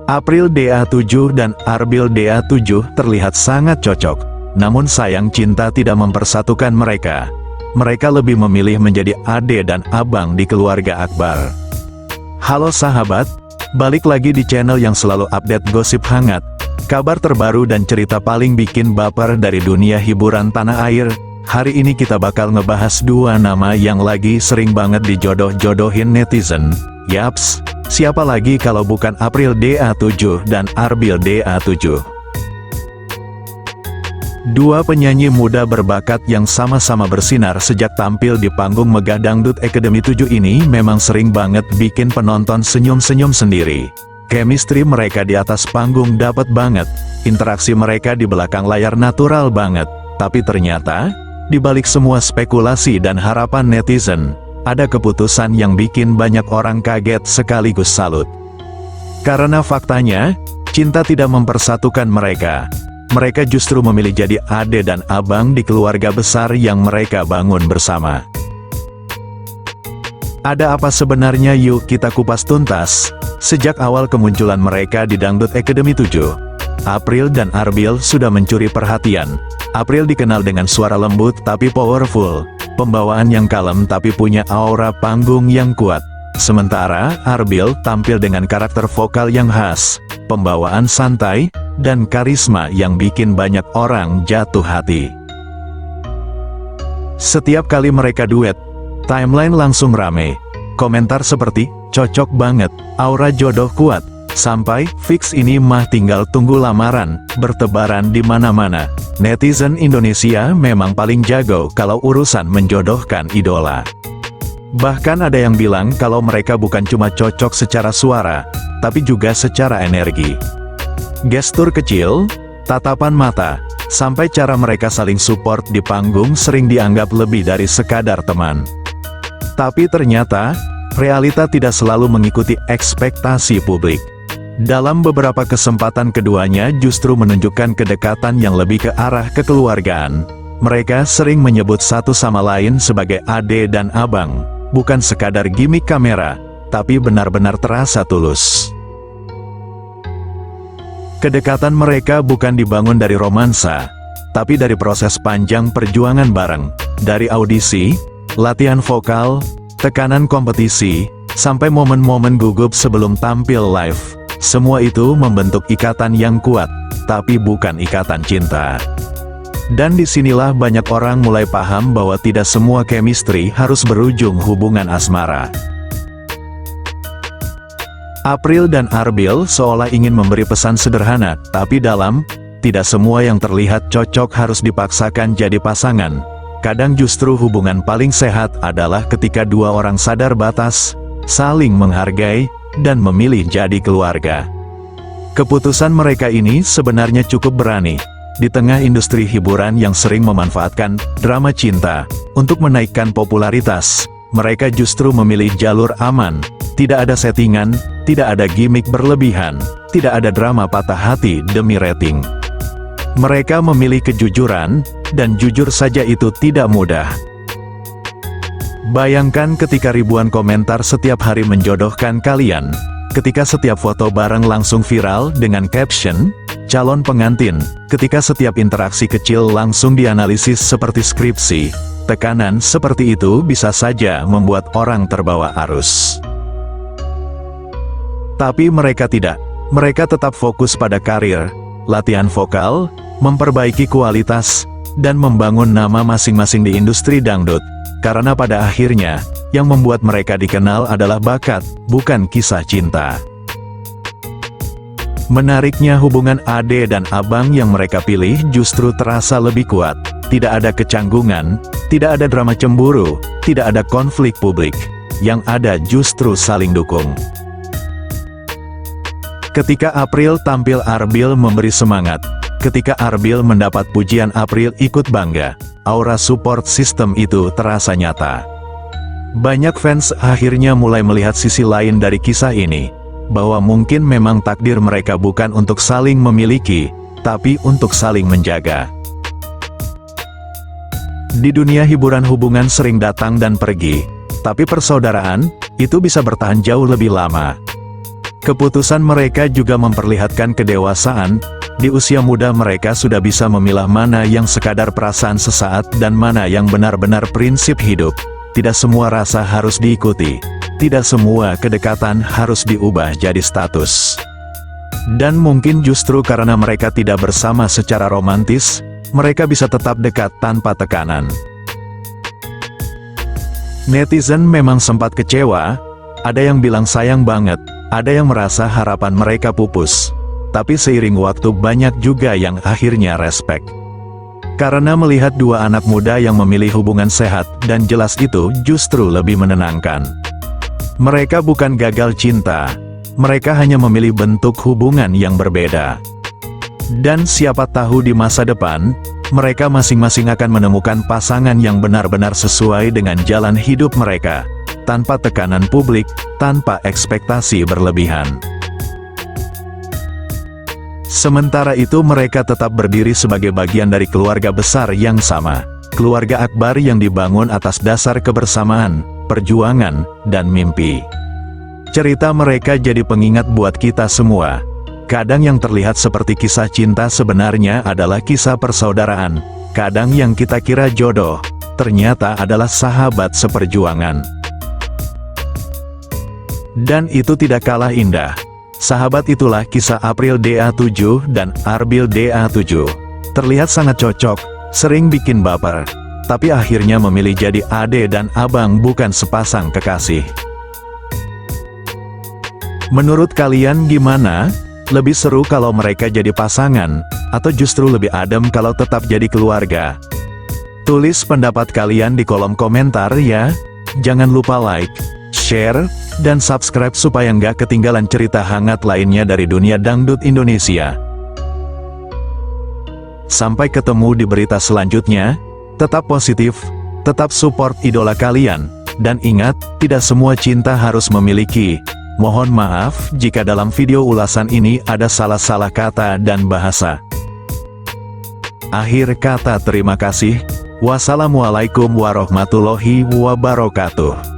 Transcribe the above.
April DA7 dan Arbil DA7 terlihat sangat cocok, namun sayang cinta tidak mempersatukan mereka. Mereka lebih memilih menjadi ade dan abang di keluarga Akbar. Halo sahabat, balik lagi di channel yang selalu update gosip hangat, kabar terbaru dan cerita paling bikin baper dari dunia hiburan tanah air. Hari ini kita bakal ngebahas dua nama yang lagi sering banget dijodoh-jodohin netizen. Yaps, siapa lagi kalau bukan April DA7 dan Arbil DA7. Dua penyanyi muda berbakat yang sama-sama bersinar sejak tampil di panggung Megah Dangdut Academy 7 ini memang sering banget bikin penonton senyum-senyum sendiri. Chemistry mereka di atas panggung dapat banget, interaksi mereka di belakang layar natural banget. Tapi ternyata, di balik semua spekulasi dan harapan netizen, ada keputusan yang bikin banyak orang kaget sekaligus salut. Karena faktanya, cinta tidak mempersatukan mereka. Mereka justru memilih jadi ade dan abang di keluarga besar yang mereka bangun bersama. Ada apa sebenarnya? Yuk kita kupas tuntas. Sejak awal kemunculan mereka di Dangdut Academy 7, April dan Arbil sudah mencuri perhatian. April dikenal dengan suara lembut tapi powerful, pembawaan yang kalem tapi punya aura panggung yang kuat. Sementara Arbil tampil dengan karakter vokal yang khas, pembawaan santai, dan karisma yang bikin banyak orang jatuh hati. Setiap kali mereka duet, timeline langsung rame. Komentar seperti, cocok banget, aura jodoh kuat, sampai, fix ini mah tinggal tunggu lamaran, bertebaran di mana-mana. Netizen Indonesia memang paling jago kalau urusan menjodohkan idola. Bahkan ada yang bilang kalau mereka bukan cuma cocok secara suara, tapi juga secara energi. Gestur kecil, tatapan mata, sampai cara mereka saling support di panggung sering dianggap lebih dari sekadar teman. Tapi ternyata, realita tidak selalu mengikuti ekspektasi publik. Dalam beberapa kesempatan keduanya justru menunjukkan kedekatan yang lebih ke arah kekeluargaan. Mereka sering menyebut satu sama lain sebagai ade dan abang, bukan sekadar gimik kamera, tapi benar-benar terasa tulus. Kedekatan mereka bukan dibangun dari romansa, tapi dari proses panjang perjuangan bareng. Dari audisi, latihan vokal, tekanan kompetisi, sampai momen-momen gugup sebelum tampil live. Semua itu membentuk ikatan yang kuat, tapi bukan ikatan cinta. Dan disinilah banyak orang mulai paham bahwa tidak semua chemistry harus berujung hubungan asmara. April dan Arbil seolah ingin memberi pesan sederhana, tapi dalam, tidak semua yang terlihat cocok harus dipaksakan jadi pasangan. Kadang justru hubungan paling sehat adalah ketika dua orang sadar batas, saling menghargai, dan memilih jadi keluarga. Keputusan mereka ini sebenarnya cukup berani. Di tengah industri hiburan yang sering memanfaatkan drama cinta untuk menaikkan popularitas, mereka justru memilih jalur aman. Tidak ada settingan, tidak ada gimmick berlebihan, tidak ada drama patah hati demi rating. Mereka memilih kejujuran, dan jujur saja itu tidak mudah. Bayangkan ketika ribuan komentar setiap hari menjodohkan kalian, ketika setiap foto bareng langsung viral dengan caption, calon pengantin, ketika setiap interaksi kecil langsung dianalisis seperti skripsi. Tekanan seperti itu bisa saja membuat orang terbawa arus. Tapi mereka tidak. Mereka tetap fokus pada karir, latihan vokal, memperbaiki kualitas, dan membangun nama masing-masing di industri dangdut. Karena pada akhirnya, yang membuat mereka dikenal adalah bakat, bukan kisah cinta. Menariknya hubungan ade dan abang yang mereka pilih justru terasa lebih kuat. Tidak ada kecanggungan, tidak ada drama cemburu, tidak ada konflik publik. Yang ada justru saling dukung. Ketika April tampil, Arbil memberi semangat. Ketika Arbil mendapat pujian, April ikut bangga. Aura support system itu terasa nyata. Banyak fans akhirnya mulai melihat sisi lain dari kisah ini, bahwa mungkin memang takdir mereka bukan untuk saling memiliki, tapi untuk saling menjaga. Di dunia hiburan hubungan sering datang dan pergi, tapi persaudaraan, itu bisa bertahan jauh lebih lama. Keputusan mereka juga memperlihatkan kedewasaan, di usia muda mereka sudah bisa memilah mana yang sekadar perasaan sesaat dan mana yang benar-benar prinsip hidup. Tidak semua rasa harus diikuti, tidak semua kedekatan harus diubah jadi status. Dan mungkin justru karena mereka tidak bersama secara romantis, mereka bisa tetap dekat tanpa tekanan. Netizen memang sempat kecewa, ada yang bilang sayang banget, ada yang merasa harapan mereka pupus. Tapi seiring waktu banyak juga yang akhirnya respect. Karena melihat dua anak muda yang memilih hubungan sehat dan jelas itu justru lebih menenangkan. Mereka bukan gagal cinta, mereka hanya memilih bentuk hubungan yang berbeda. Dan siapa tahu di masa depan, mereka masing-masing akan menemukan pasangan yang benar-benar sesuai dengan jalan hidup mereka, tanpa tekanan publik, tanpa ekspektasi berlebihan. Sementara itu mereka tetap berdiri sebagai bagian dari keluarga besar yang sama, keluarga Akbar yang dibangun atas dasar kebersamaan, perjuangan, dan mimpi. Cerita mereka jadi pengingat buat kita semua. Kadang yang terlihat seperti kisah cinta sebenarnya adalah kisah persaudaraan. Kadang yang kita kira jodoh, ternyata adalah sahabat seperjuangan. Dan itu tidak kalah indah. Sahabat itulah kisah April DA7 dan Arbil DA7. Terlihat sangat cocok, sering bikin baper. Tapi akhirnya memilih jadi ade dan abang bukan sepasang kekasih. Menurut kalian gimana? Lebih seru kalau mereka jadi pasangan, atau justru lebih adem kalau tetap jadi keluarga? Tulis pendapat kalian di kolom komentar ya. Jangan lupa like, share, dan subscribe supaya nggak ketinggalan cerita hangat lainnya dari dunia dangdut Indonesia. Sampai ketemu di berita selanjutnya, tetap positif, tetap support idola kalian, dan ingat, tidak semua cinta harus memiliki. Mohon maaf jika dalam video ulasan ini ada salah-salah kata dan bahasa. Akhir kata terima kasih. Wassalamualaikum warahmatullahi wabarakatuh.